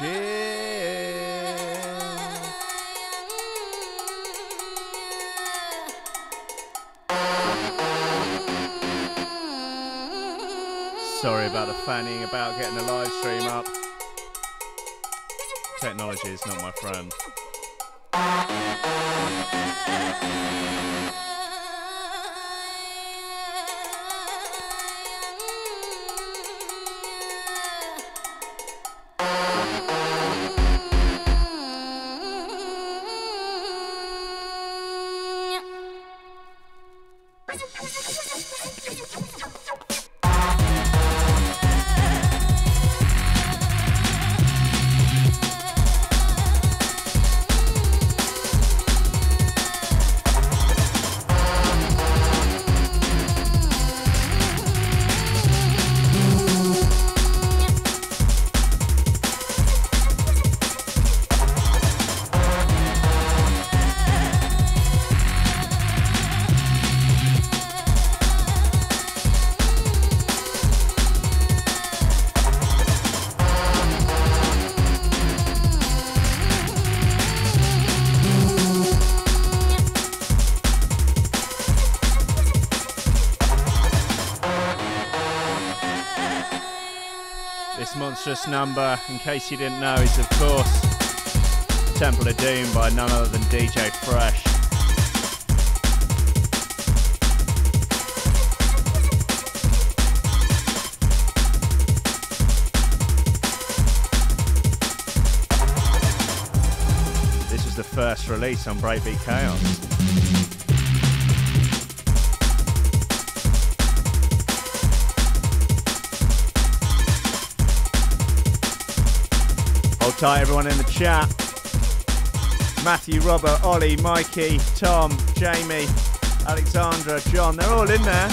Sorry about the fanning about getting the live stream up. Technology is not my friend. Monstrous number, in case you didn't know, is of course Temple of Doom by none other than DJ Fresh. This was the first release on Breakbeat Chaos. Hi everyone in the chat. Matthew, Robert, Ollie, Mikey, Tom, Jamie, Alexandra, John, they're all in there.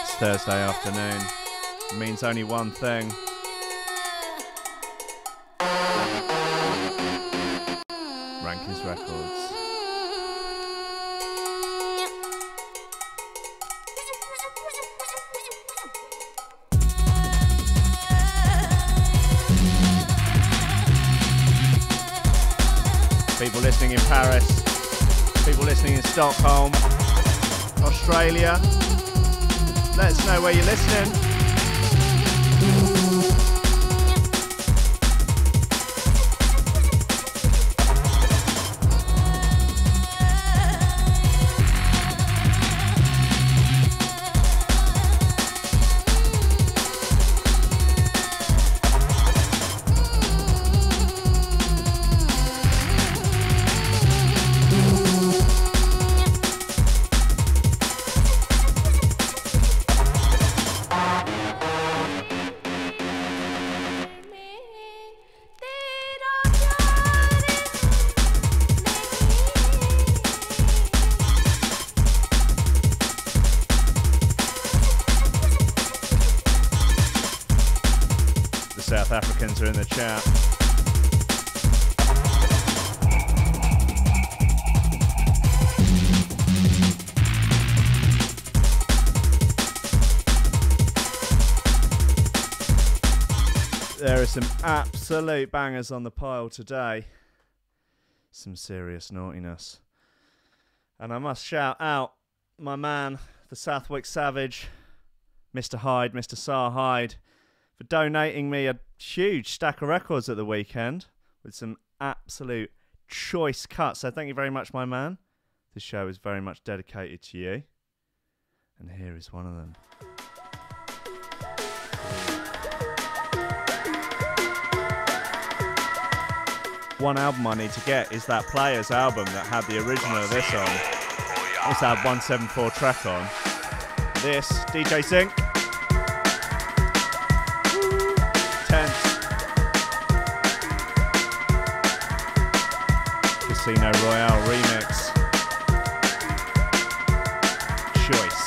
It's Thursday afternoon. It means only one thing. Rankin's Records. People listening in Paris, people listening in Stockholm, Australia, let us know where you're listening. South Africans are in the chat. There are some absolute bangers on the pile today. Some serious naughtiness. And I must shout out my man, the Southwick Savage, Mr. Hyde, Mr. Sar Hyde, for donating me a huge stack of records at the weekend with some absolute choice cuts. So thank you very much, my man. This show is very much dedicated to you. And here is one of them. One album I need to get is that Players album that had the original of this on. Also had 174 track on. This, DJ Sync. Casino Royale remix. Choice.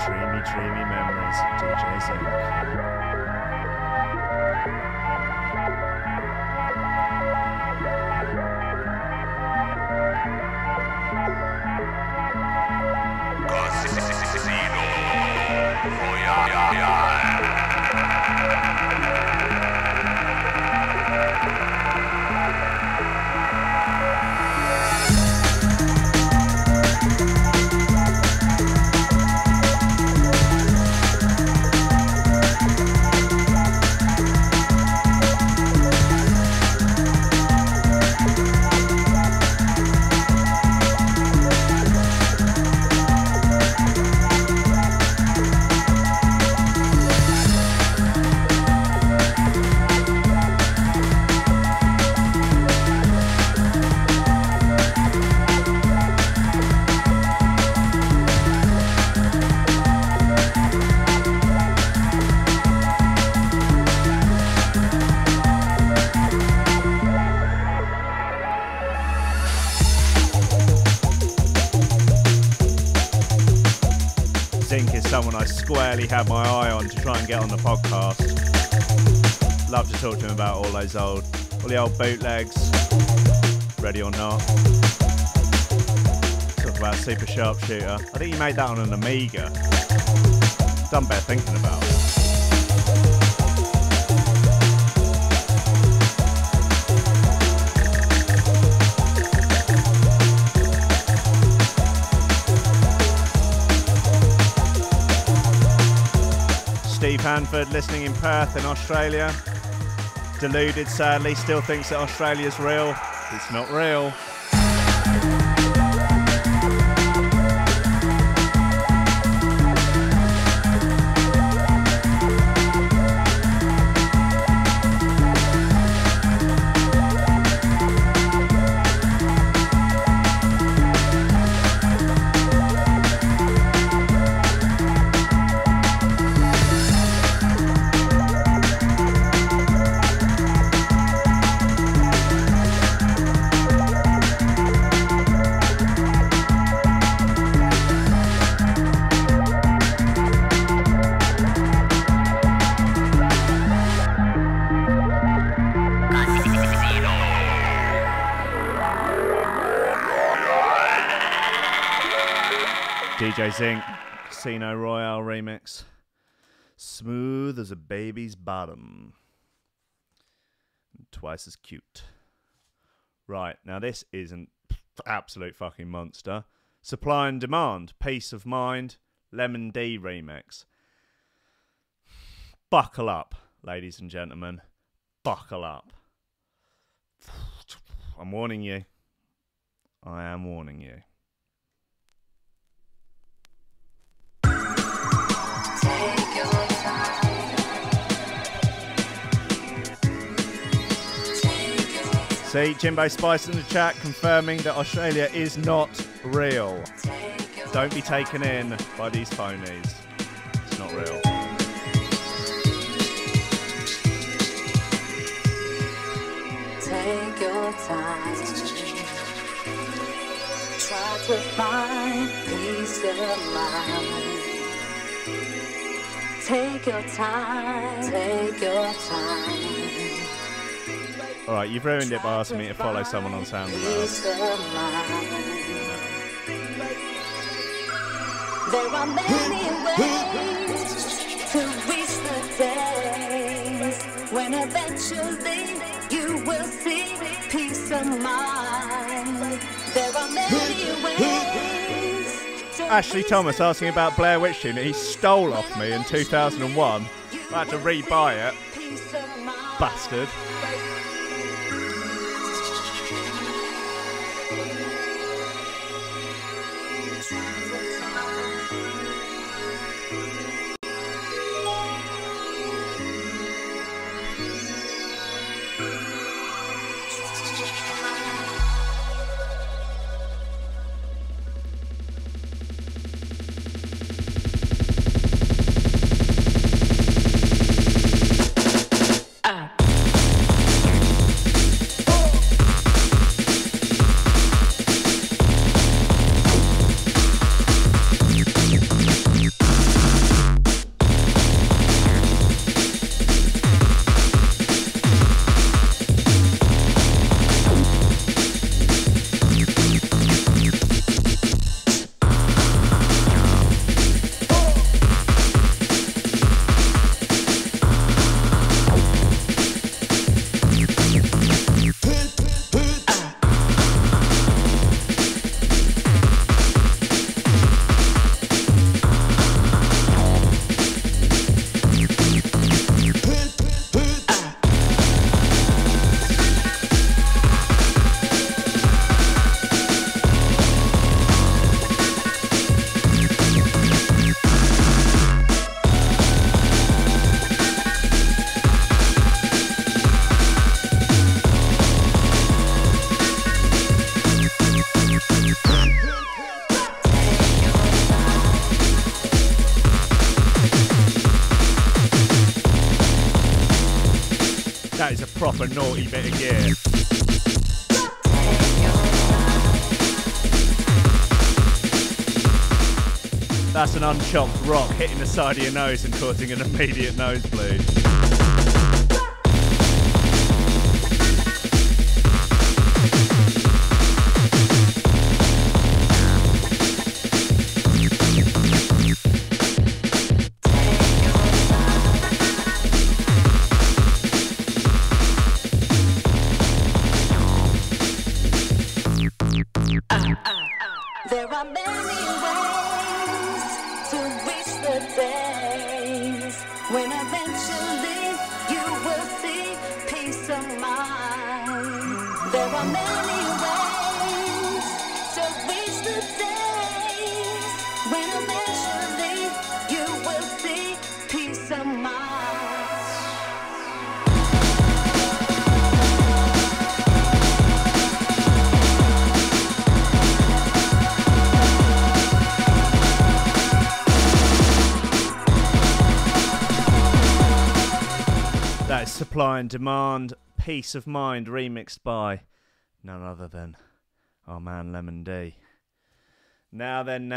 Dreamy, dreamy memories, DJ Zinc. Someone I squarely had my eye on to try and get on the podcast. Love to talk to him about all the old bootlegs, Ready or Not. Talk about Super Sharpshooter. I think he made that on an Amiga. Done better thinking about it. Steve Hanford listening in Perth in Australia. Deluded, sadly, still thinks that Australia's real. It's not real. DJ Zinc, Casino Royale remix. Smooth as a baby's bottom. Twice as cute. Right, now this is an absolute fucking monster. Supply and Demand, Peace of Mind, Lemon D remix. Buckle up, ladies and gentlemen. Buckle up. I'm warning you. I am warning you. See, Jimbo Spice in the chat confirming that Australia is not real. Don't be taken in by these phonies. It's not real. Take your time. Try to find peace of mind. Take your time. Take your time. Alright, you've ruined it by asking me to follow someone on SoundCloud. There are many ways to reach the days when eventually you will see peace of mind. There are many ways. Ashley Thomas asking about Blair Witch tune that he stole off me in 2001. I had to re-buy it. Bastard. That is a proper naughty bit of gear. That's an unchopped rock hitting the side of your nose and causing an immediate nosebleed. There are many ways to reach the days when eventually you will see peace of mind. There are many ways to reach the days when eventually you will see peace of mind. That is Supply and Demand, Peace of Mind, remixed by none other than our man Lemon D. Now then.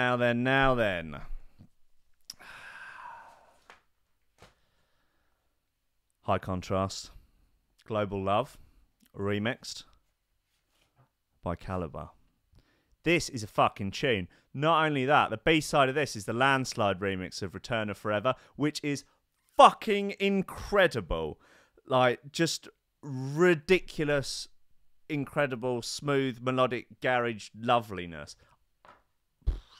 High Contrast, Global Love, remixed by Caliber. This is a fucking tune. Not only that, the B-side of this is the Landslide remix of Return of Forever, which is fucking incredible. Like, just ridiculous, incredible, smooth, melodic garage loveliness.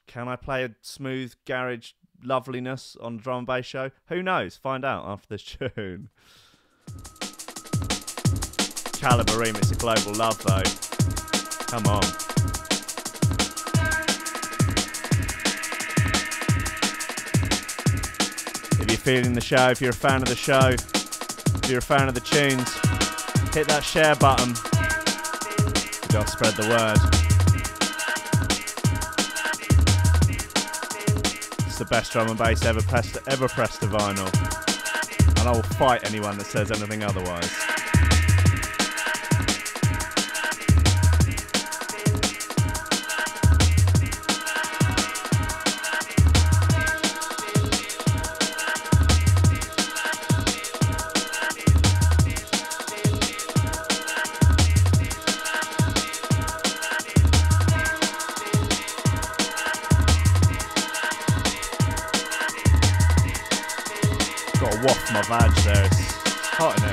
Can I play a smooth garage loveliness on a drum and bass show? Who knows? Find out after this tune. Caliber remix of Global Love, though. Come on. If you're feeling the show, if you're a fan of the show, if you're a fan of the tunes, hit that share button. We've got to spread the word. It's the best drum and bass ever pressed to vinyl. And I will fight anyone that says anything otherwise. Waft my badge there, it's hot in here.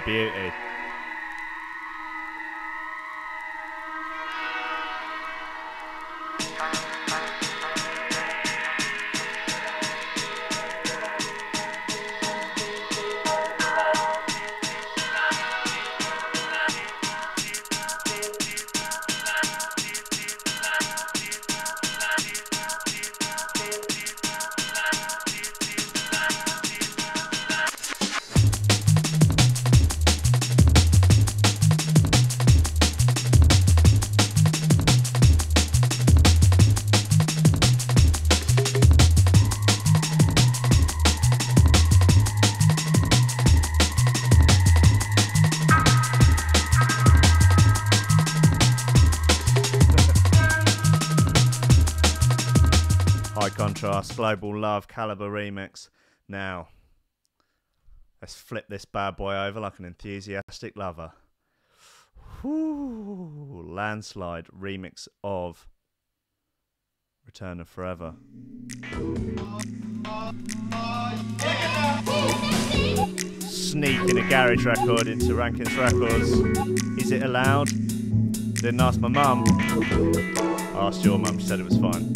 a beauty. High contrast, global love, caliber remix. Now, let's flip this bad boy over like an enthusiastic lover. Whoo, landslide remix of Return of Forever. Sneaking a garage record into Rankin's Records. Is it allowed? Didn't ask my mum. I asked your mum, she said it was fine.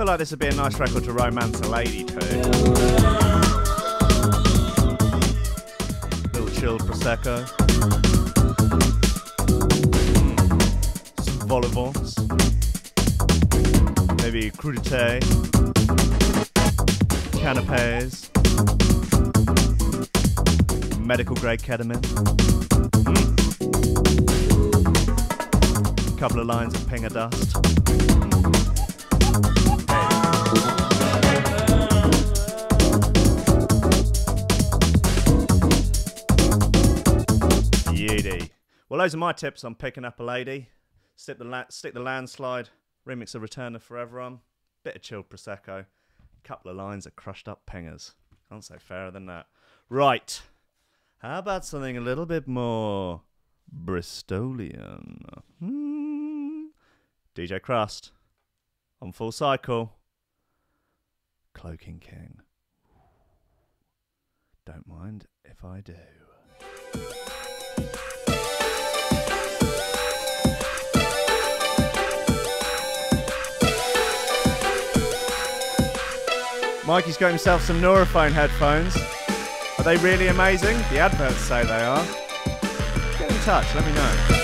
Like this would be a nice record to romance a lady to. Little chilled prosecco, some vol au vents, maybe crudité, canapes, medical grade ketamine, a couple of lines of pinger dust. Well, those are my tips on picking up a lady. Stick the landslide remix of Return of Forever on. Bit of chilled prosecco. Couple of lines of crushed up pingers. Can't say fairer than that. Right. How about something a little bit more Bristolian? DJ Crust on Full Cycle. Cloaking King. Don't mind if I do. Mikey's got himself some Neurophone headphones. Are they really amazing? The adverts say they are. Get in touch, let me know.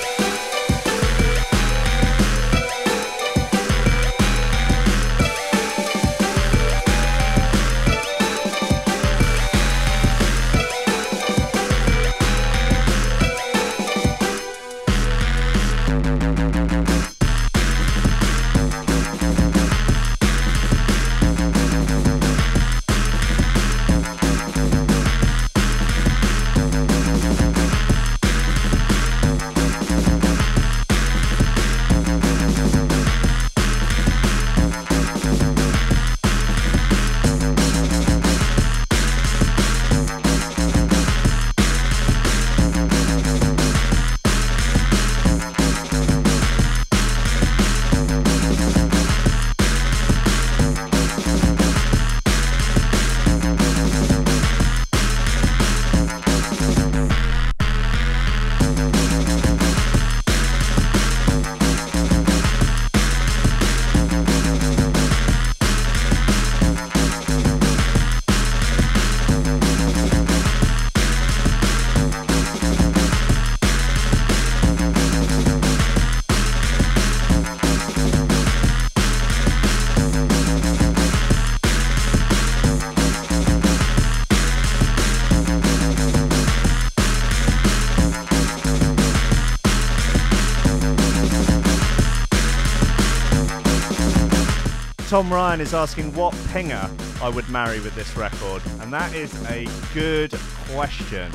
Tom Ryan is asking what pinger I would marry with this record, and that is a good question.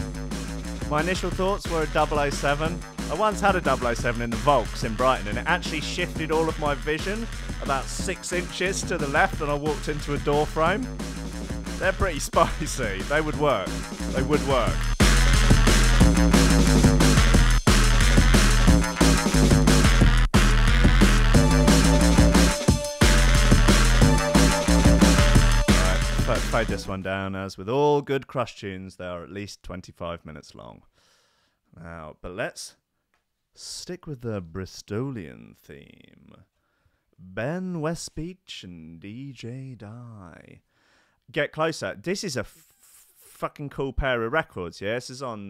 My initial thoughts were a 007. I once had a 007 in the Volks in Brighton, and it actually shifted all of my vision about 6 inches to the left, and I walked into a door frame. They're pretty spicy. They would work. They would work. Fade this one down, as with all good Crush tunes, they are at least 25 minutes long. Now, but let's stick with the Bristolian theme. Ben Westbeach and DJ Die. Get Closer. This is a fucking cool pair of records, yeah? This is on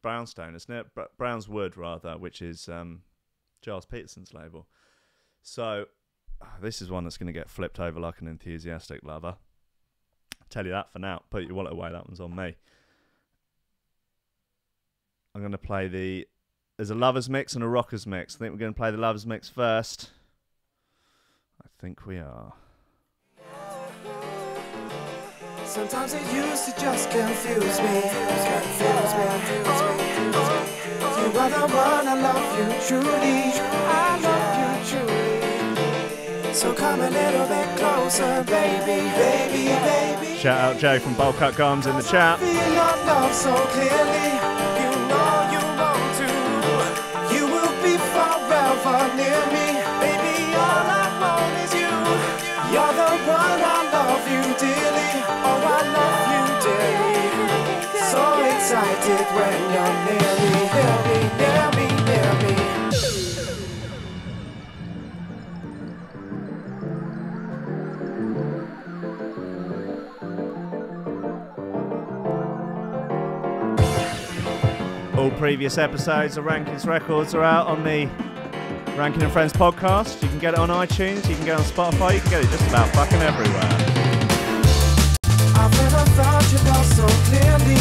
Brownstone, isn't it? Brown's Wood, rather, which is Giles Peterson's label. So, this is one that's going to get flipped over like an enthusiastic lover. Tell you that for now. Put your wallet away, that one's on me. I'm going to play there's a lovers mix and a rockers mix. I think we're going to play the lovers mix first. I think we are. Sometimes it used to just confuse me. You are the one, I love you truly. I love you truly. So come a little bit closer, baby, baby, baby. Shout out Jay from Bowl Cut Gums in the chat. Feel your love so clearly. You know you want to. You will be forever near me. Baby, all I want is you. You're the one, I love you dearly. Oh, I love you dearly. So excited when you're near me, near me, near me, near me. All previous episodes of Rankin's Records are out on the Rankin and Friends podcast. You can get it on iTunes, you can get it on Spotify, you can get it just about fucking everywhere. I've never thought you love so clearly.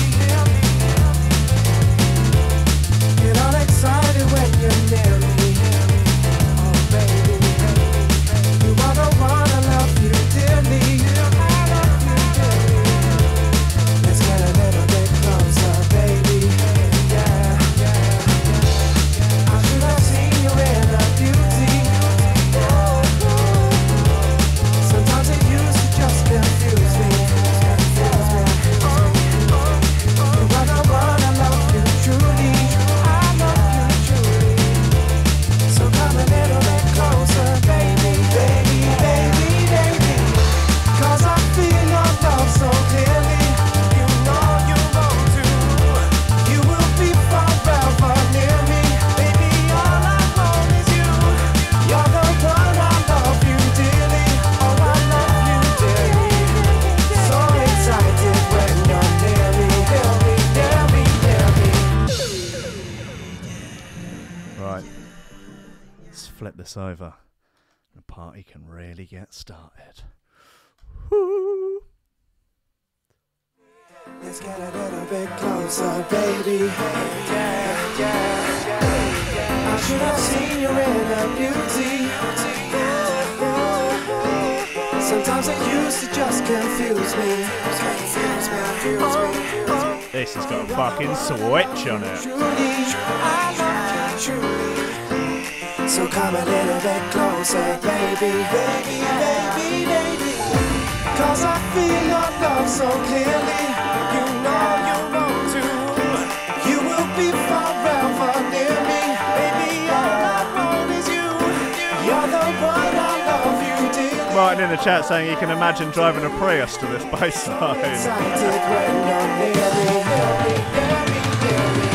Get all excited when you're near me. Oh baby, you are the one, I love you dearly. I love you dearly. Let's get a little bit closer, baby. Yeah, yeah. I should have seen you in a beauty. Sometimes it used to just confuse me. Flip this over and the party can really get started. Woo. Let's get a little bit closer, baby. Yeah, yeah, yeah. I should have seen you in a beauty. Sometimes it used to just confuse me. This has got a fucking switch on it. I love you truly. So come a little bit closer, baby, baby, baby, baby. Cause I feel your love so clearly. You know you want to. You will be forever near me. Baby, all I want is you. You're the one, I love you dearly. Writing in the chat saying he can imagine driving a Prius to this bass line. Excited when you're near me, near me, near me, near me.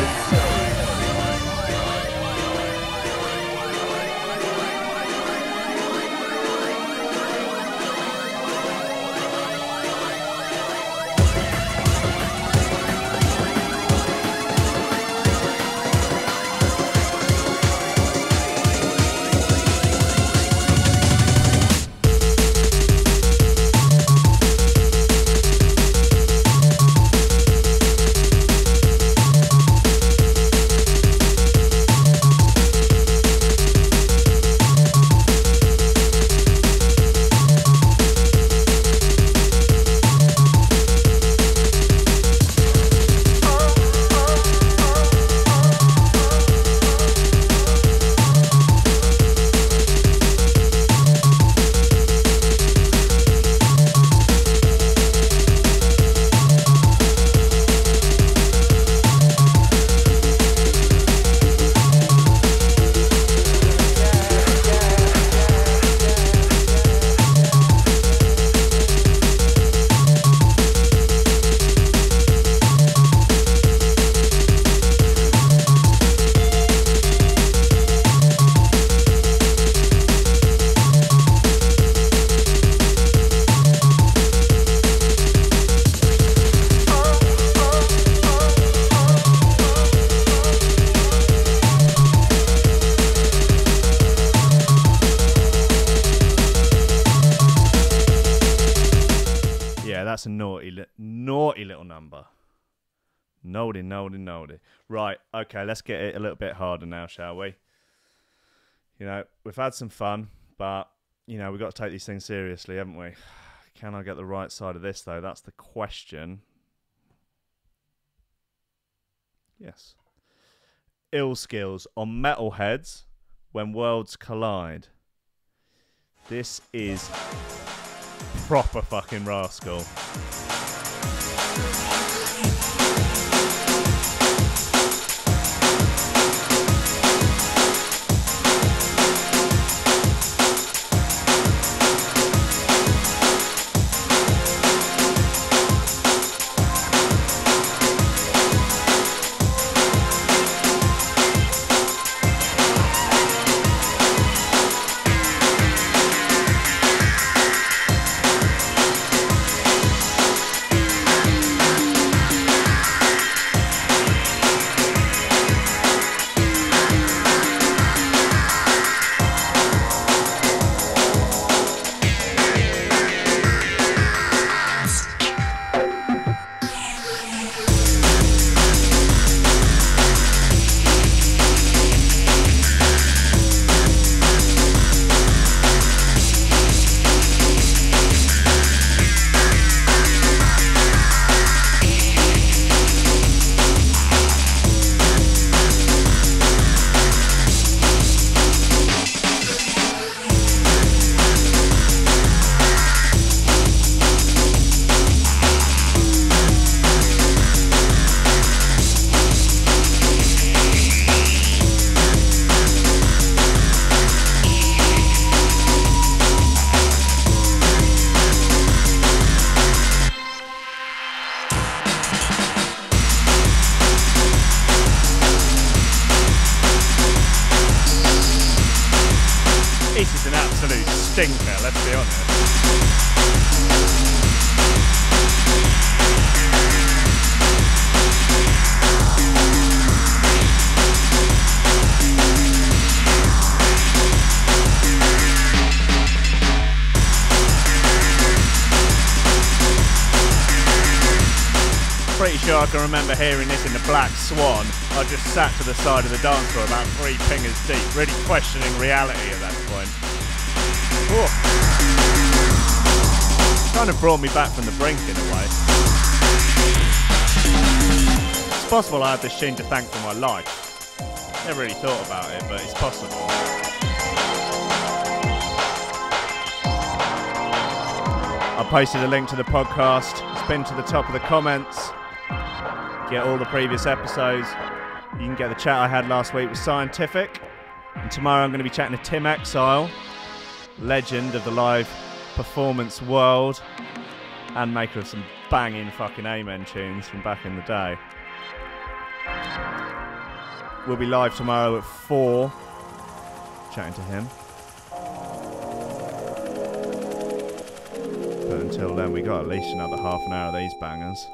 little number. Noldy. Right, okay, let's get it a little bit harder now, shall we? You know, we've had some fun, but, you know, we've got to take these things seriously, haven't we? Can I get the right side of this, though? That's the question. Yes. Ill skills on metalheads when worlds collide. This is proper fucking rascal. This is an absolute stinker, let's be honest. Pretty sure I can remember hearing this in the Black Swan. I just sat to the side of the dance floor about 3 pingers deep, really questioning reality at that point. Whoa. Kind of brought me back from the brink in a way. It's possible I have this tune to thank for my life. Never really thought about it, but it's possible. I posted a link to the podcast. It's been to the top of the comments. Get all the previous episodes. You can get the chat I had last week with Scientific. And tomorrow I'm going to be chatting to Tim Exile, legend of the live performance world and maker of some banging fucking Amen tunes from back in the day. We'll be live tomorrow at 4, chatting to him. But until then, we got at least another half an hour of these bangers.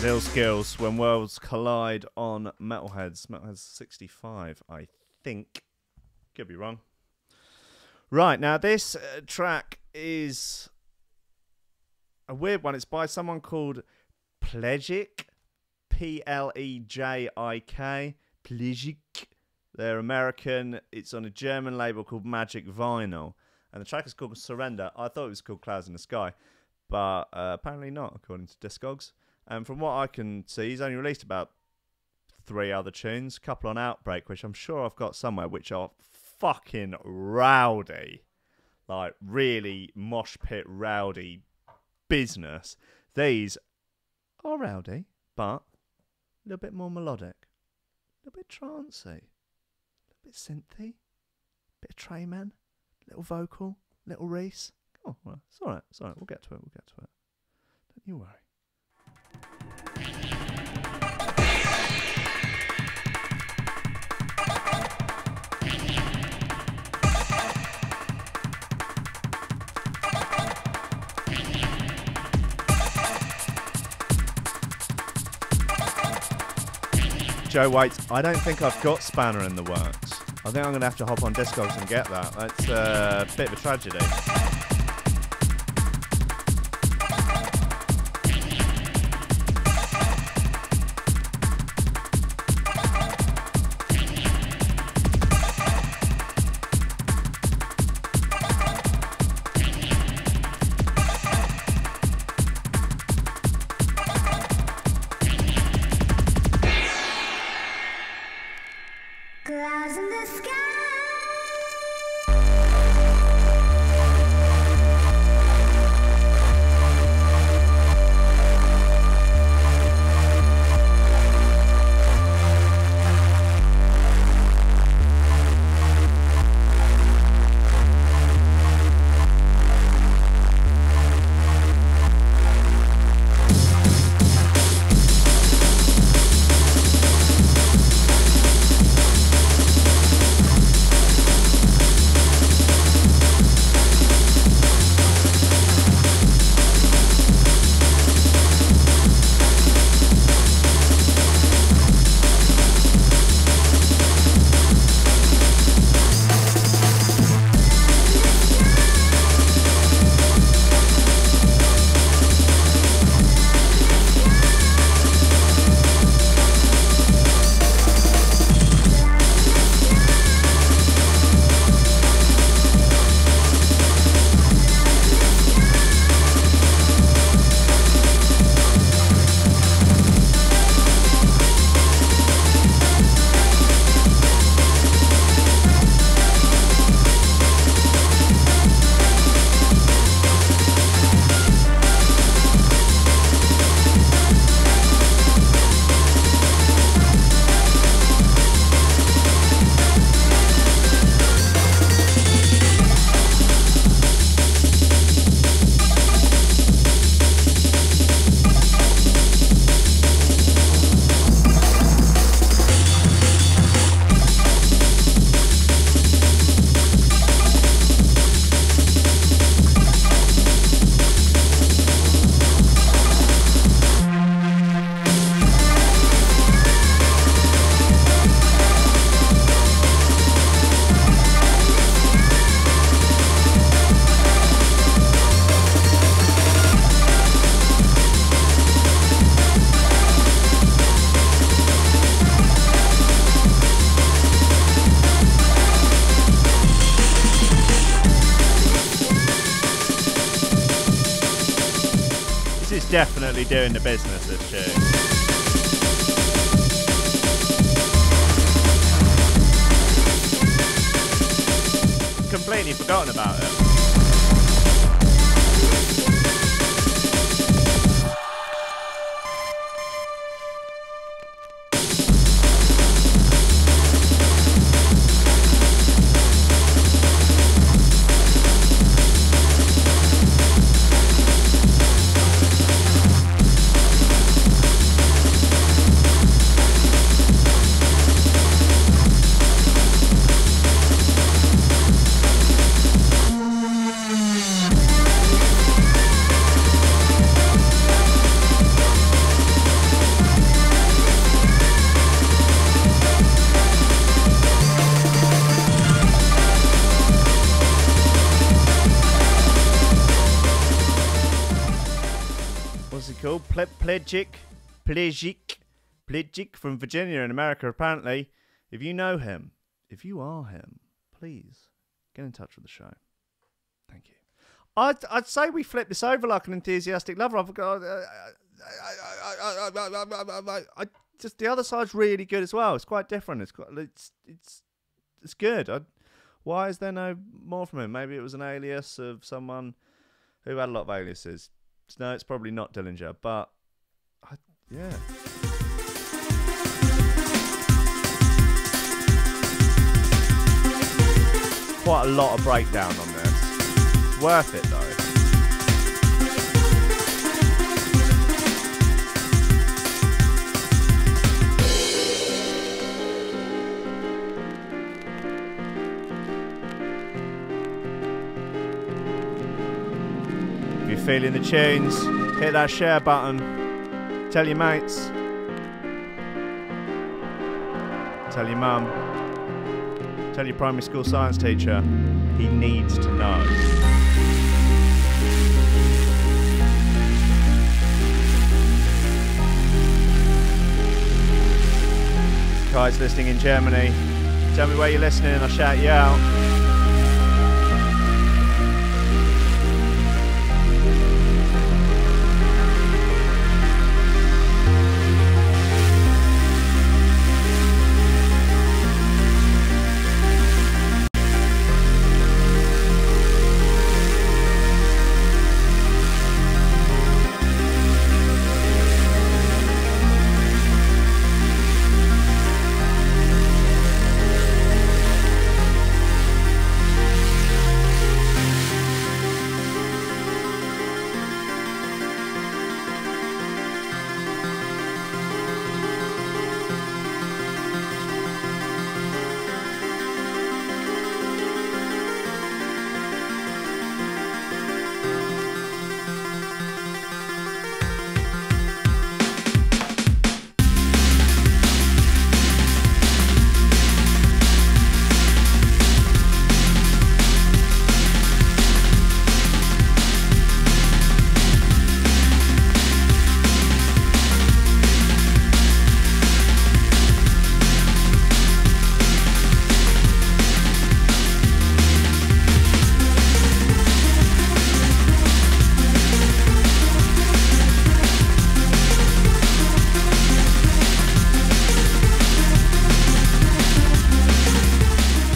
Ill skills when worlds collide on Metalheads. Metalheads 65, I think. Could be wrong. Right, now this track is a weird one. It's by someone called Plejik. P-L-E-J-I-K. Plejik. They're American. It's on a German label called Magic Vinyl. And the track is called Surrender. I thought it was called Clouds in the Sky. But apparently not, according to Discogs. And from what I can see, he's only released about 3 other tunes, a couple on Outbreak, which I'm sure I've got somewhere, which are fucking rowdy, like really mosh pit rowdy business. These are rowdy, but a little bit more melodic, a little bit trancey, a little bit synthy, a bit of Trayman, little vocal, little Reese. Oh, well, it's all right. It's all right. We'll get to it. We'll get to it. Don't you worry. Joe waits. I don't think I've got Spanner in the works. I think I'm going to have to hop on Discogs and get that. That's a bit of a tragedy. Clouds in the sky. Definitely doing the business, this tune. Completely forgotten about it. Plegic from Virginia in America, apparently. If you know him, if you are him, please get in touch with the show. Thank you. I'd say we flip this over like an enthusiastic lover. I've got just the other side's really good as well. It's quite different. It's good. Why is there no more from him? Maybe it was an alias of someone who had a lot of aliases. No, it's probably not Dillinger, but yeah. Quite a lot of breakdown on this. Worth it though. If you're feeling the tunes, hit that share button. Tell your mates. Tell your mum. Tell your primary school science teacher. He needs to know. Kai's listening in Germany. Tell me where you're listening and I'll shout you out.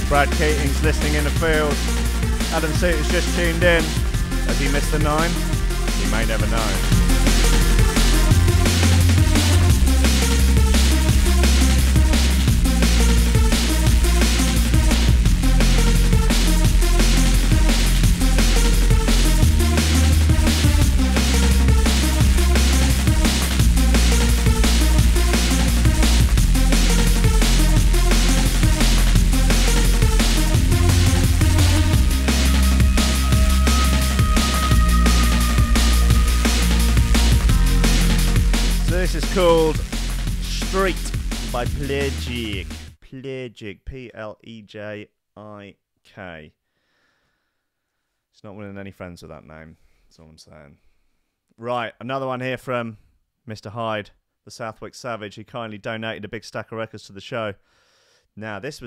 Brad Keating's listening in the field. Adam Suter's just tuned in. Has he missed the 9? He may never know. This is called Street by Plegic. Plegic, P-L-E-J-I-K. He's not winning any friends with that name. That's all I'm saying. Right, another one here from Mr. Hyde, the Southwick Savage. He kindly donated a big stack of records to the show. Now, this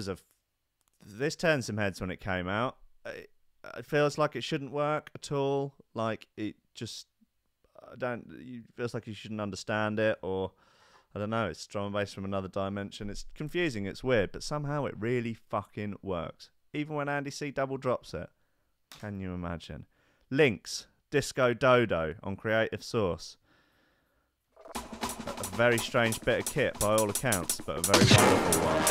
turned some heads when it came out. It feels like it shouldn't work at all. Like, it just... it feels like you shouldn't understand it, or I don't know, it's drum and bass from another dimension. It's confusing, it's weird, but somehow it really fucking works. Even when Andy C double drops it. Can you imagine? Lynx, Disco Dodo on Creative Source. A very strange bit of kit by all accounts, but a very wonderful one.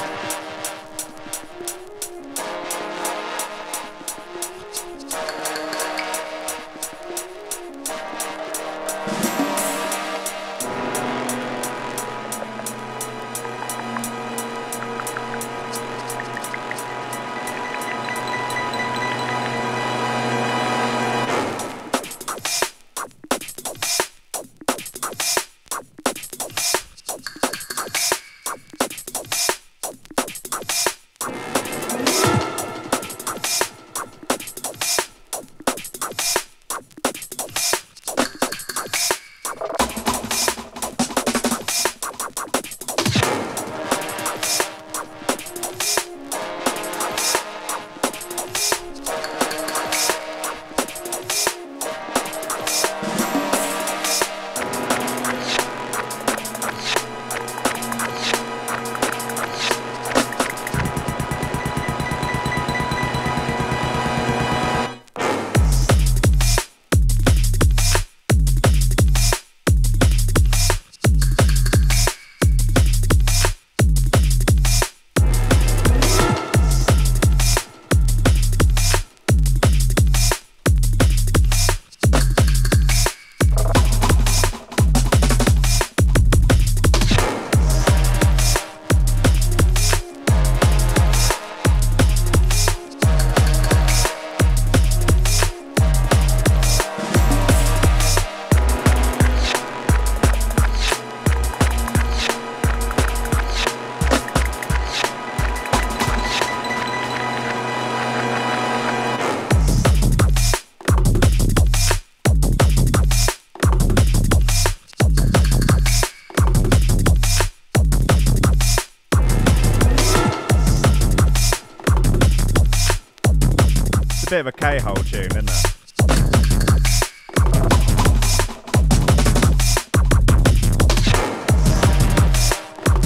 bit of a K-hole tune, isn't it?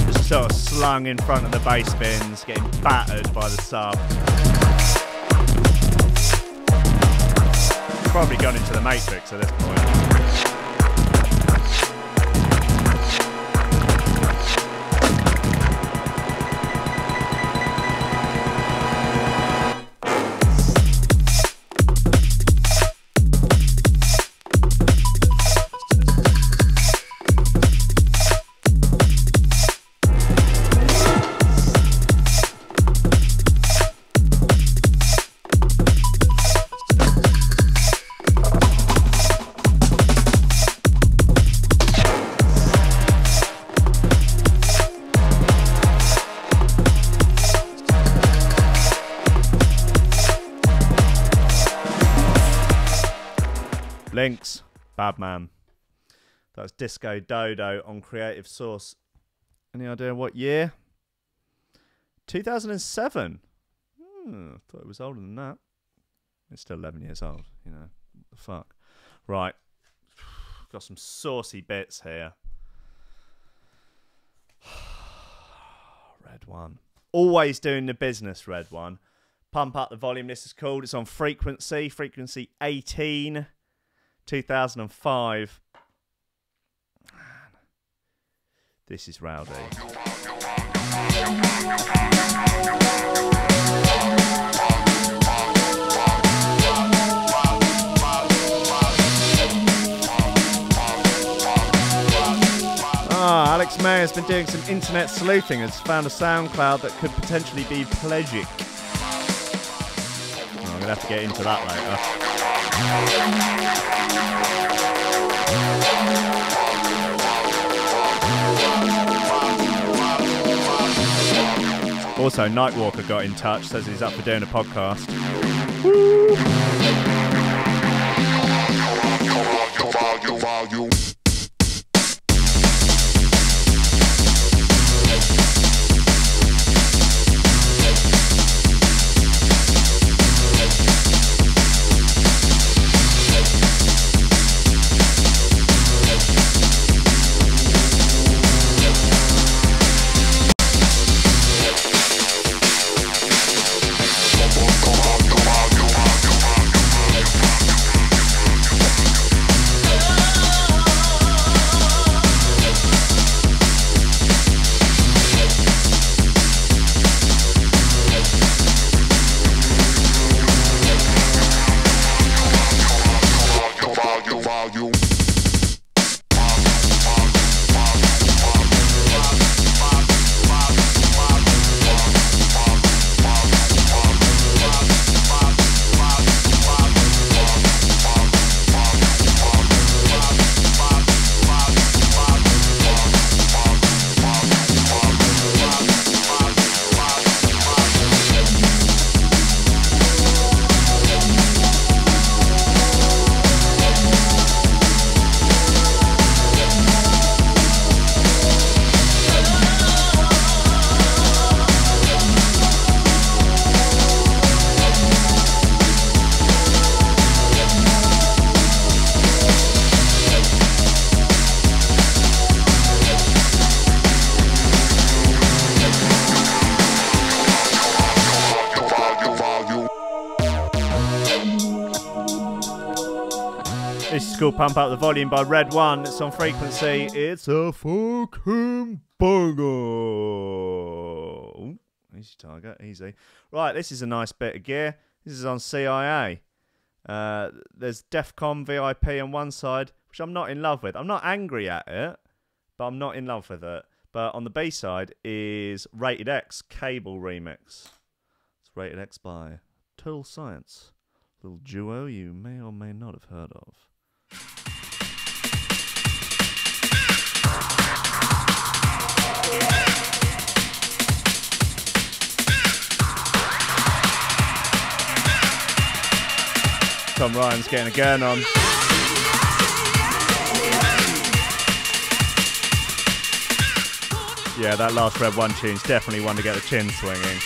Just sort of slung in front of the bass bins, getting battered by the sub. Probably gone into the Matrix at this point. Links, bad man. That was Disco Dodo on Creative Source. Any idea what year? 2007. Thought it was older than that. It's still 11 years old, you know. What the fuck? Right. Got some saucy bits here. Red One. Always doing the business, Red One. Pump up the volume, this is called. It's on Frequency 18. 2005. Man, this is rowdy. Alex May has been doing some internet sleuthing and has found a SoundCloud that could potentially be plegic. I'm going to have to get into that later. Also, Nightwalker got in touch, says he's up for doing a podcast. Woo! This is called Pump Up the Volume by Red One. It's on Frequency. It's a fucking banger. Ooh, easy target, easy. Right, this is a nice bit of gear. This is on CIA. There's DEFCON VIP on one side, which I'm not in love with. I'm not angry at it, but I'm not in love with it. But on the B side is Rated X Cable Remix. It's Rated X by Total Science. Little duo you may or may not have heard of. Tom Ryan's getting a gurn on. Yeah, that last Red One tune's definitely one to get the chin swinging.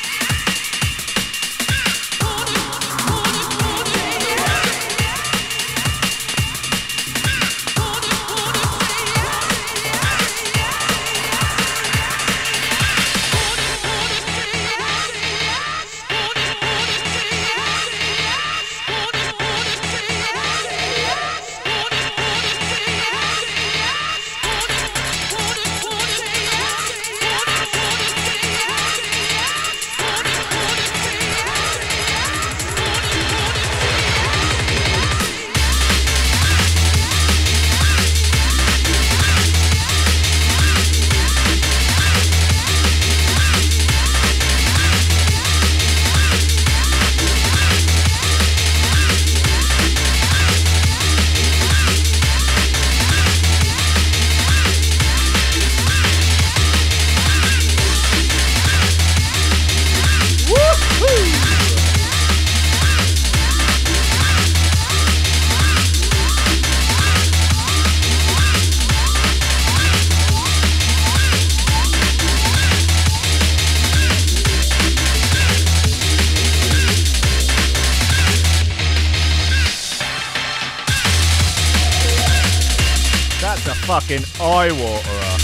fucking eye-waterer.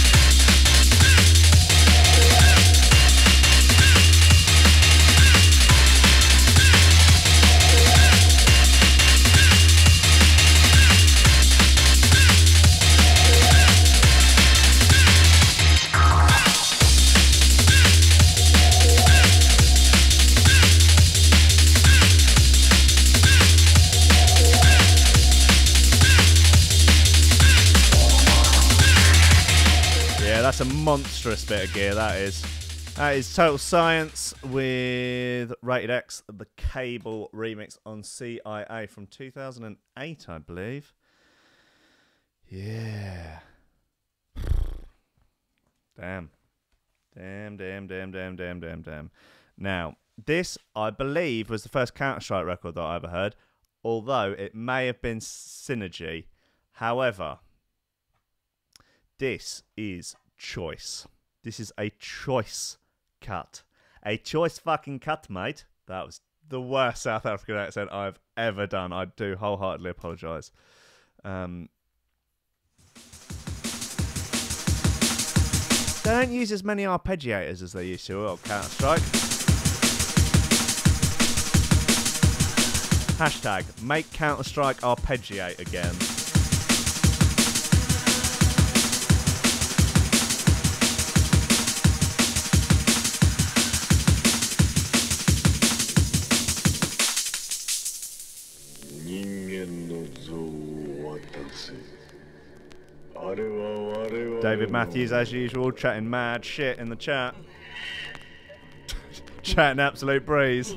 That's a monstrous bit of gear, that is. That is Total Science with Rated X, the Cable remix on CIA from 2008, I believe. Yeah. Damn. Damn. Now, this, I believe, was the first Counter-Strike record that I ever heard, although it may have been Synergy. However, this is choice. This is a choice cut. A choice fucking cut, mate. That was the worst South African accent I've ever done. I do wholeheartedly apologise. Don't use as many arpeggiators as they used to on Counter-Strike. Hashtag make Counter-Strike arpeggiate again. David Matthews, as usual, chatting mad shit in the chat. Chatting absolute breeze.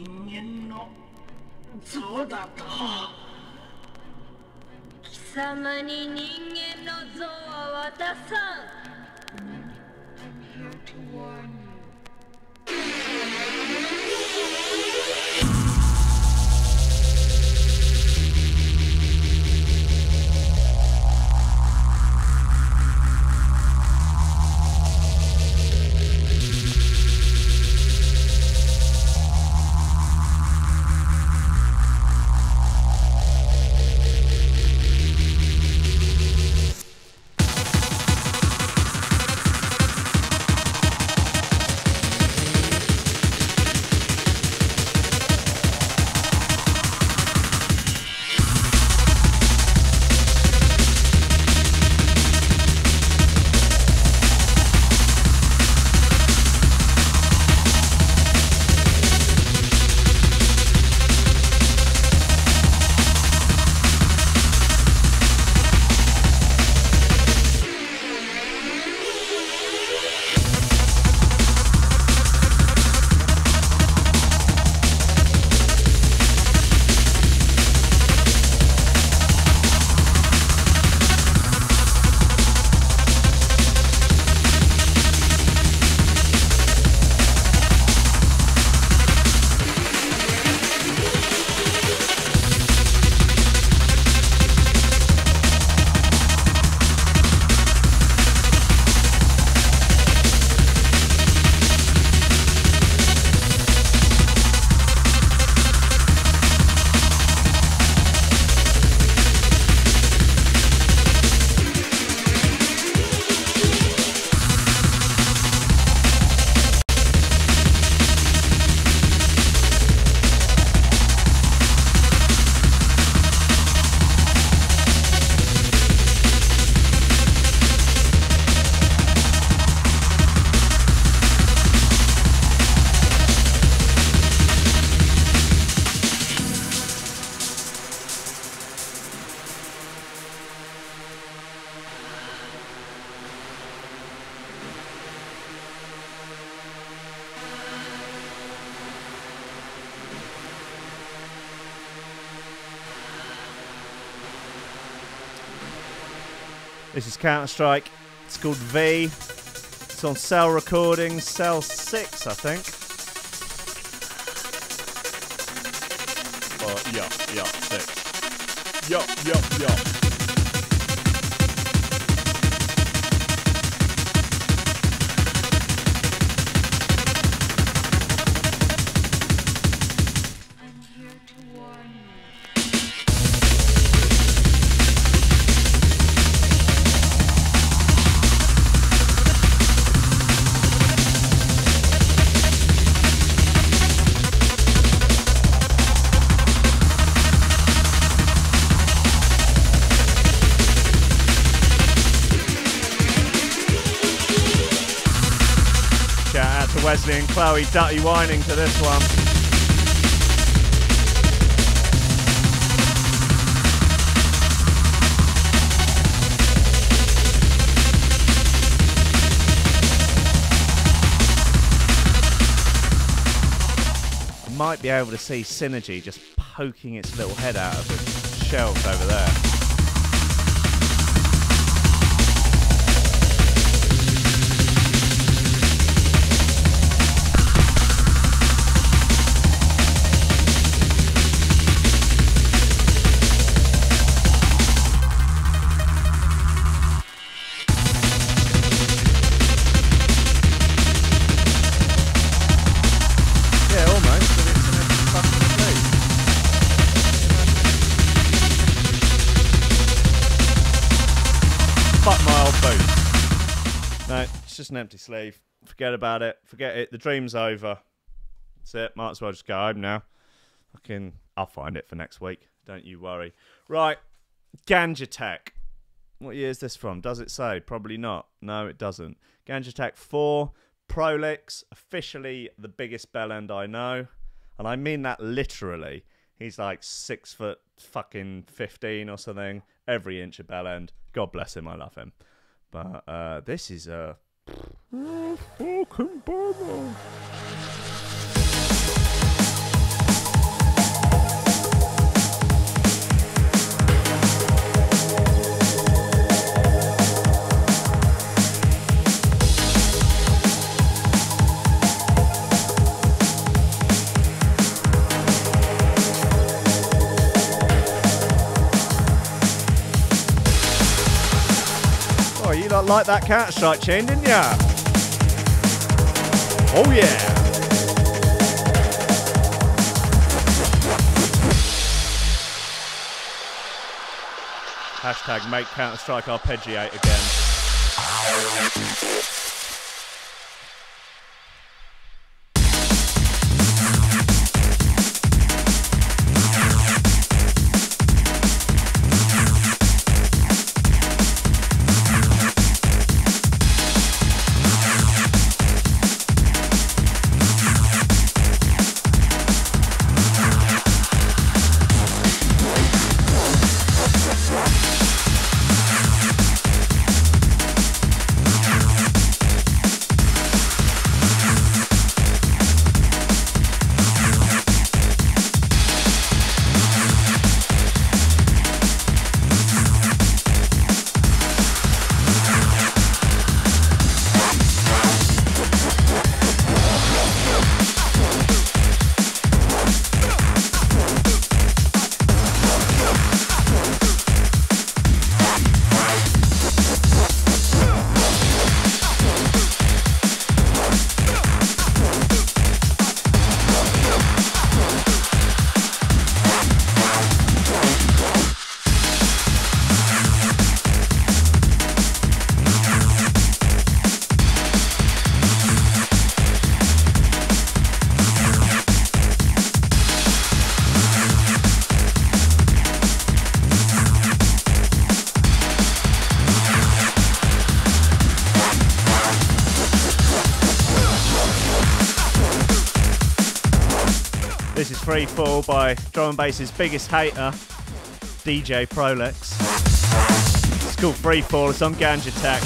This is Counter-Strike. It's called V. It's on Cell Recordings, Cell 6, I think. Yeah, 6. Yup. Wesley and Chloe Dutty whining to this one. Might be able to see Synergy just poking its little head out of the shelves over there. An empty sleeve. Forget about it. Forget it. The dream's over. That's it. Might as well just go home now. I'll find it for next week. Don't you worry. Right. Ganja Tech. What year is this from? Does it say? Probably not. No, it doesn't. Ganja Tech 4. Prolix. Officially the biggest bellend I know. And I mean that literally. He's like 6 foot fucking 15 or something. Every inch of bellend. God bless him. I love him. But this is a... fucking bummer. Oh, you lot like that Counter-Strike tune, didn't ya? Oh yeah! Hashtag make Counter-Strike arpeggiate again. This is Free Fall by drum and bass's biggest hater, DJ Prolix. It's called Free Fall, it's on Ganja Tech.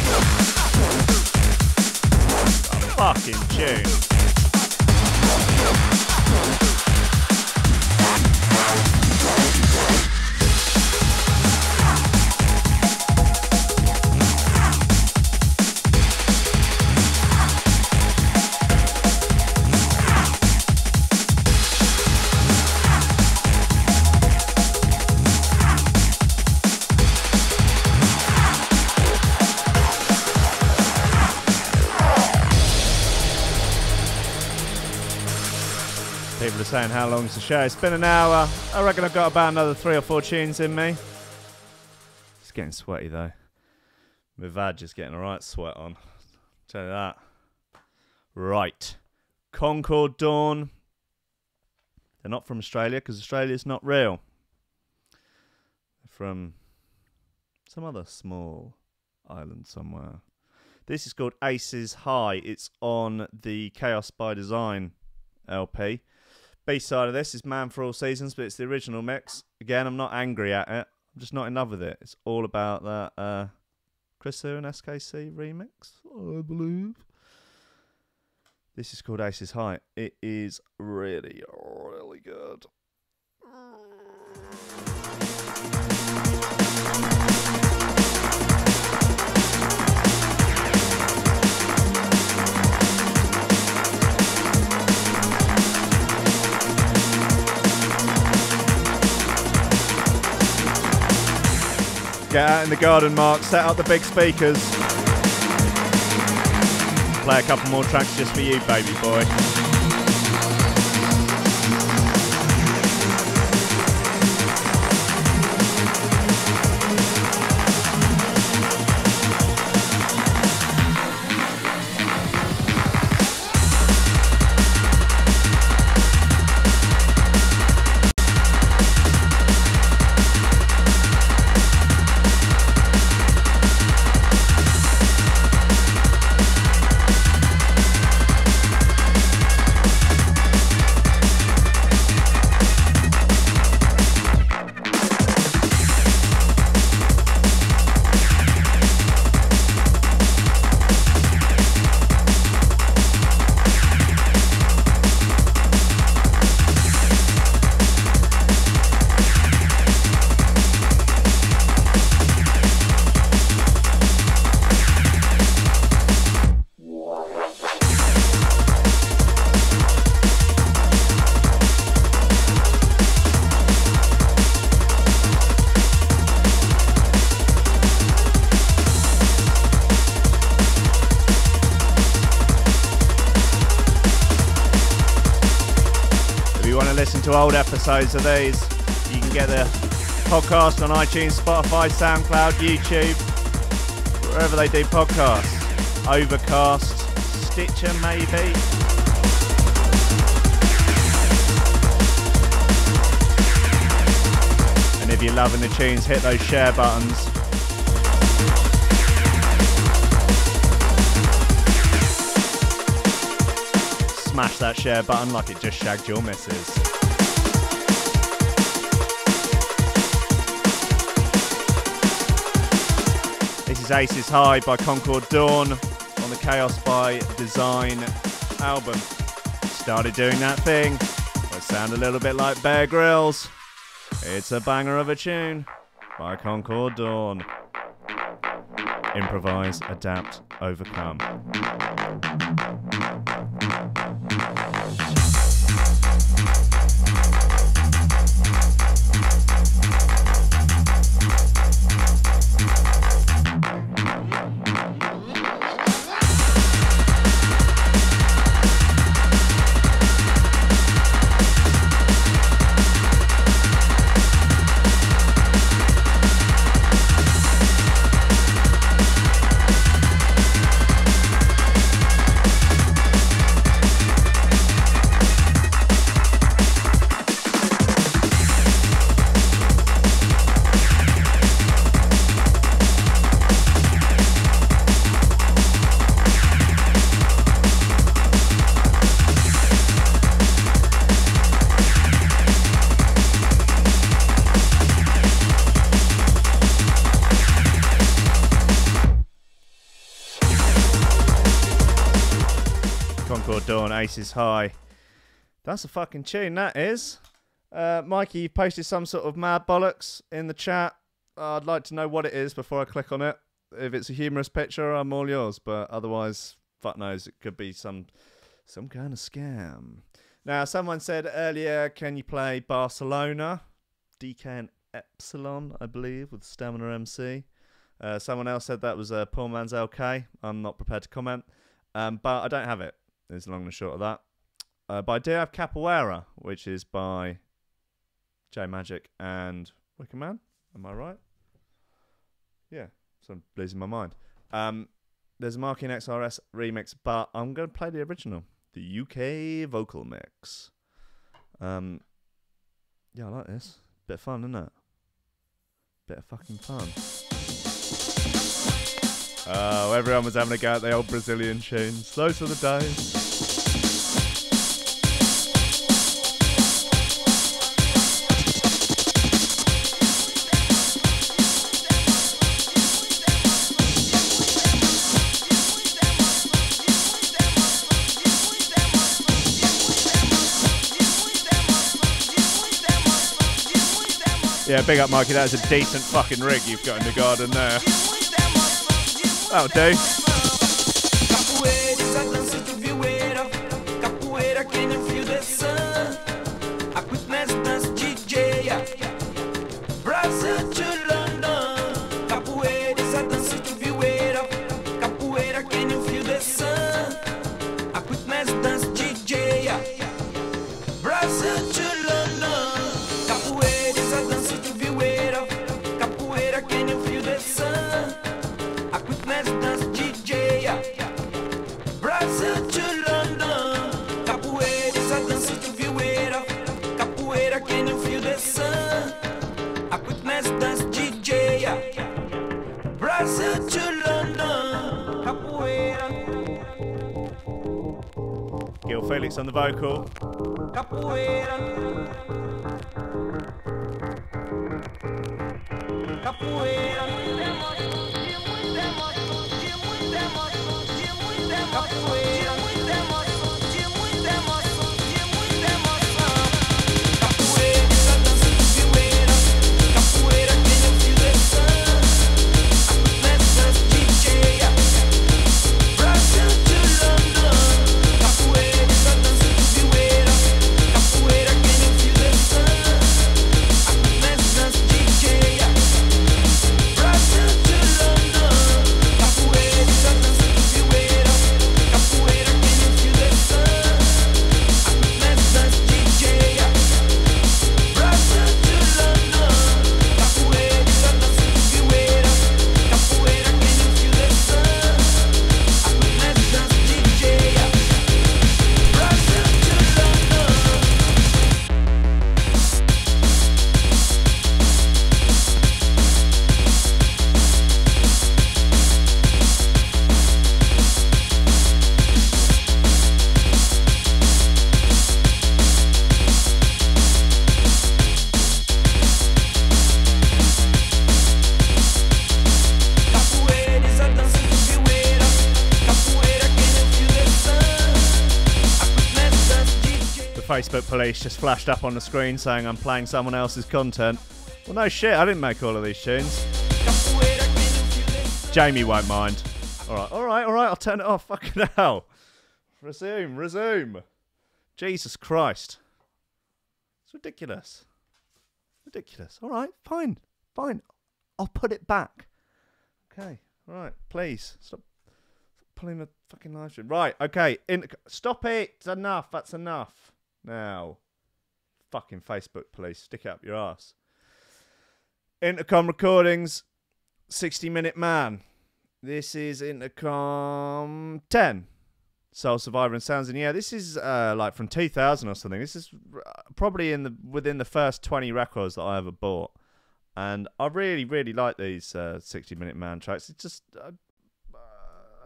A fucking tune. People are saying how long's the show. It's been an hour. I reckon I've got about another 3 or 4 tunes in me. It's getting sweaty though. My vag is getting a right sweat on. Tell you that. Right. Concord Dawn. They're not from Australia because Australia's not real. They're from some other small island somewhere. This is called Aces High. It's on the Chaos by Design LP. B-side of this is Man for All Seasons, but it's the original mix. Again, I'm not angry at it. I'm just not in love with it. It's all about that Chris Hu and SKC remix, I believe. This is called Aces High. It is really, really good. Get out in the garden, Mark. Set up the big speakers. Play a couple more tracks just for you, baby boy. To old episodes of these, you can get the podcast on iTunes, Spotify, SoundCloud, YouTube, wherever they do podcasts. Overcast, Stitcher maybe. And if you're loving the tunes, hit those share buttons. Smash that share button like it just shagged your missus. This is Aces High by Concord Dawn on the Chaos by Design album. Started doing that thing. I sound a little bit like Bear Grylls. It's a banger of a tune by Concord Dawn. Improvise, adapt, overcome. Dawn, Aces High. That's a fucking tune, that is. Mikey, you posted some sort of mad bollocks in the chat. I'd like to know what it is before I click on it. If it's a humorous picture, I'm all yours. But otherwise, fuck knows, it could be some kind of scam. Now, someone said earlier, can you play Barcelona? DK and Epsilon, I believe, with Stamina MC. Someone else said that was a poor man's LK. I'm not prepared to comment. But I don't have it. Is long and short of that. But I do have Capoeira, which is by J Magic and Wicker Man. Am I right? Yeah, so I'm losing my mind. There's a Marking XRS remix, but I'm going to play the original, the UK vocal mix. Yeah, I like this. Bit of fun, isn't it? Bit of fucking fun. Oh, everyone was having a go at the old Brazilian tunes. Those were the days. Yeah, big up, Mikey. That is a decent fucking rig you've got in the garden there. That'll do. Felix on the vocal. Capoeira. Capoeira. Facebook police just flashed up on the screen saying I'm playing someone else's content. Well, no shit, I didn't make all of these tunes. Jamie won't mind. Alright, I'll turn it off. Fucking hell. Resume. Jesus Christ. It's ridiculous. Alright, fine. I'll put it back. Okay, alright, please. Stop pulling the fucking live stream. Right, okay, stop it. It's enough, that's enough. Now, fucking Facebook police, stick it up your ass. Intercom Recordings, 60-Minute Man. This is Intercom 10. Soul Survivor and Sounds. And yeah, this is like from 2000 or something. This is probably within the first 20 records that I ever bought. And I really, really like these 60-Minute Man tracks. It's just, I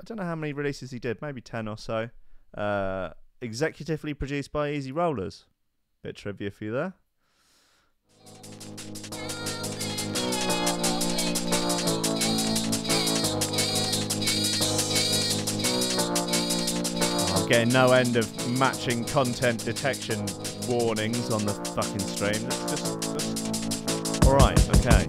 don't know how many releases he did, maybe 10 or so. Executively produced by Easy Rollers. Bit of trivia for you there. I'm getting no end of matching content detection warnings on the fucking stream. It's just... Alright, okay.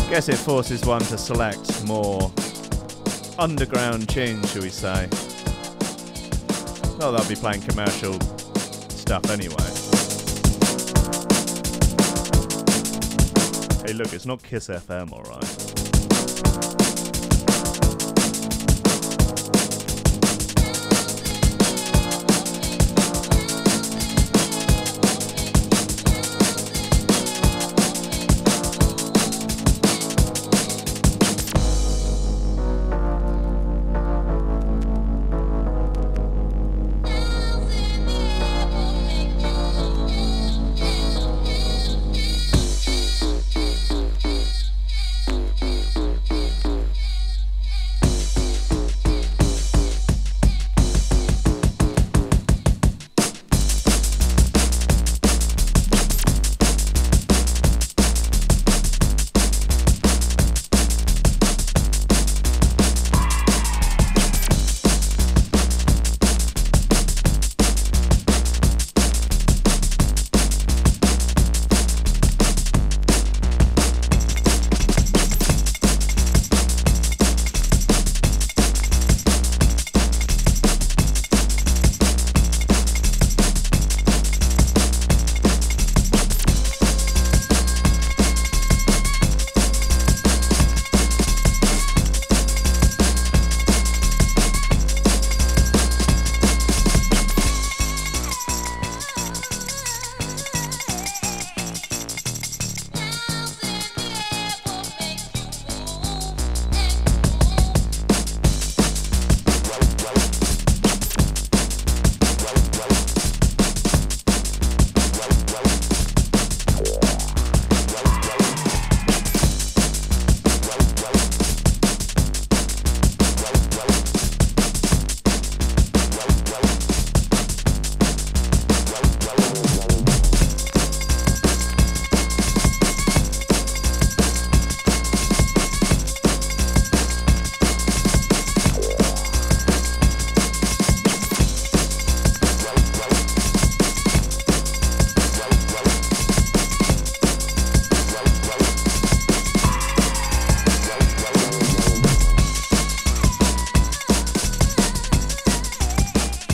Guess it forces one to select more underground tunes, shall we say. Well, they'll be playing commercial stuff anyway. Hey, look, it's not Kiss FM, alright.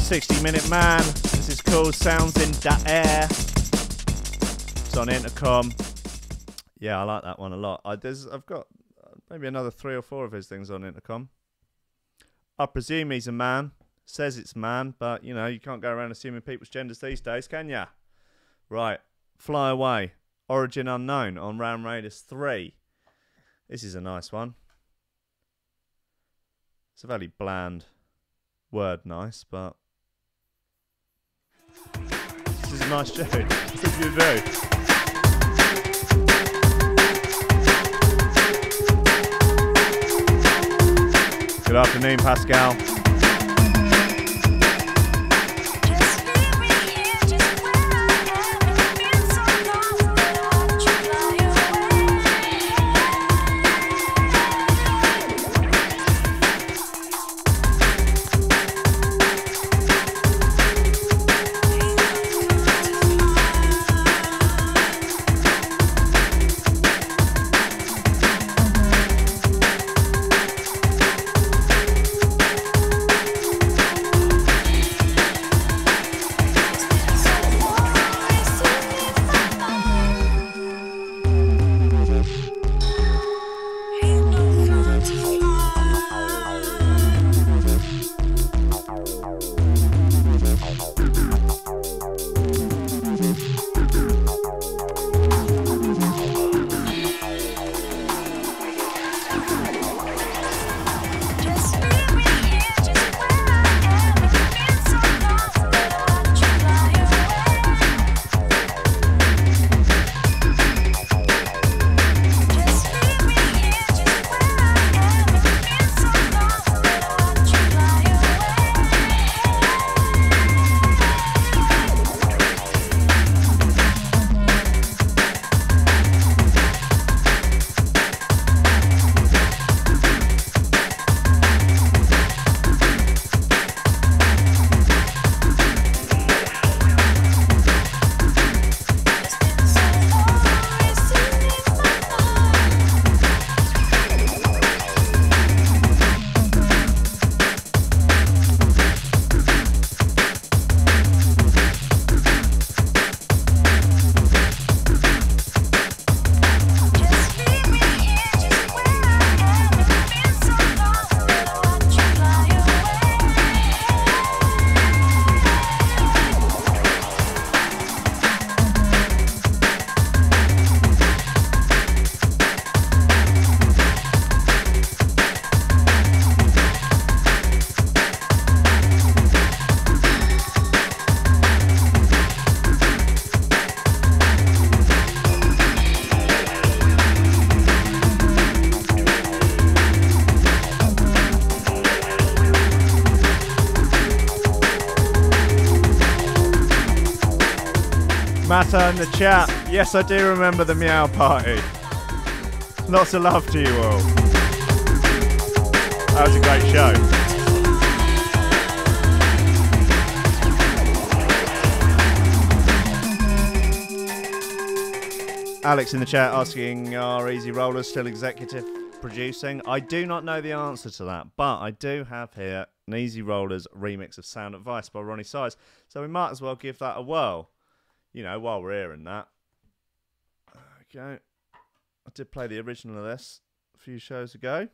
60-minute man. This is called Sounds in Da Air. It's on Intercom. Yeah, I like that one a lot. I've got maybe another 3 or 4 of his things on Intercom. I presume he's a man. Says it's man, but, you know, you can't go around assuming people's genders these days, can ya? Right. Fly Away. Origin Unknown on Ram Raiders 3. This is a nice one. It's a very bland word, nice, but this is a nice tune. What do you do? Good afternoon, Pascal. Matter in the chat. Yes, I do remember the Meow Party. Lots of love to you all. That was a great show. Alex in the chat asking, are Easy Rollers still executive producing? I do not know the answer to that, but I do have here an Easy Rollers remix of Sound Advice by Ronnie Size, so we might as well give that a whirl. You know, while we're hearing that. Okay. I did play the original of this a few shows ago,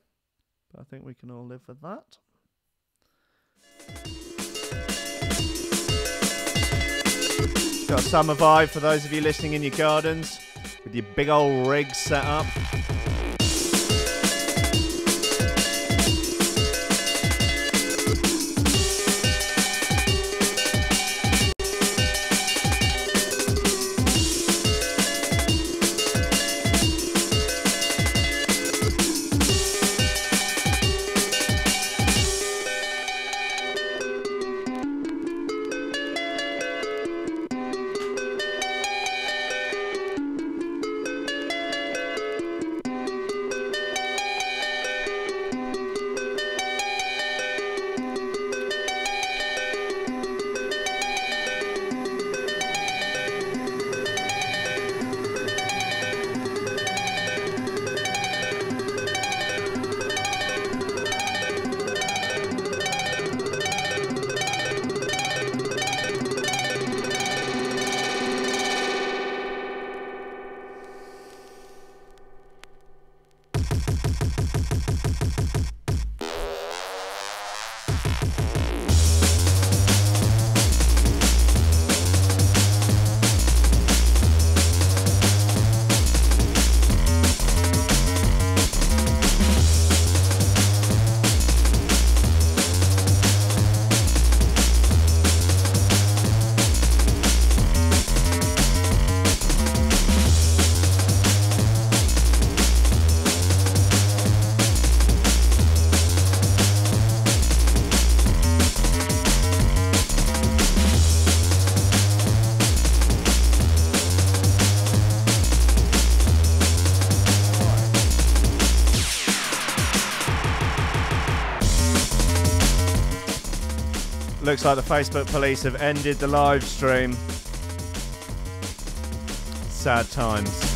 but I think we can all live with that. Got a summer vibe for those of you listening in your gardens with your big old rigs set up. Looks like the Facebook police have ended the live stream. Sad times.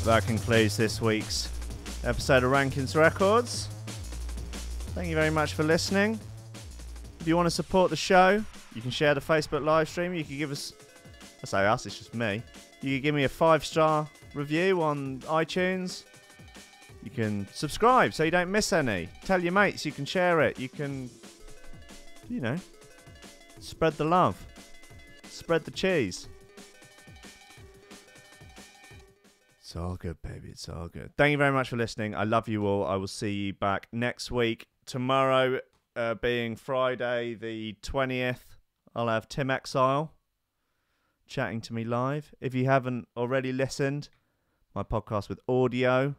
That concludes this week's episode of Rankin's Records. Thank you very much for listening. If you want to support the show, you can share the Facebook live stream. You can give us, I say us, it's just me. You can give me a 5-star review on iTunes. You can subscribe so you don't miss any. Tell your mates, you can share it. You can, you know, spread the love. Spread the cheese. It's all good, baby. It's all good. Thank you very much for listening. I love you all. I will see you back next week. Tomorrow, being Friday the 20th, I'll have Tim Exile chatting to me live. If you haven't already listened, my podcast with Audio,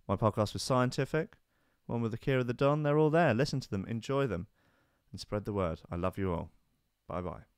my podcast with Scientific, one with Akira the Don, they're all there. Listen to them, enjoy them, and spread the word. I love you all. Bye-bye.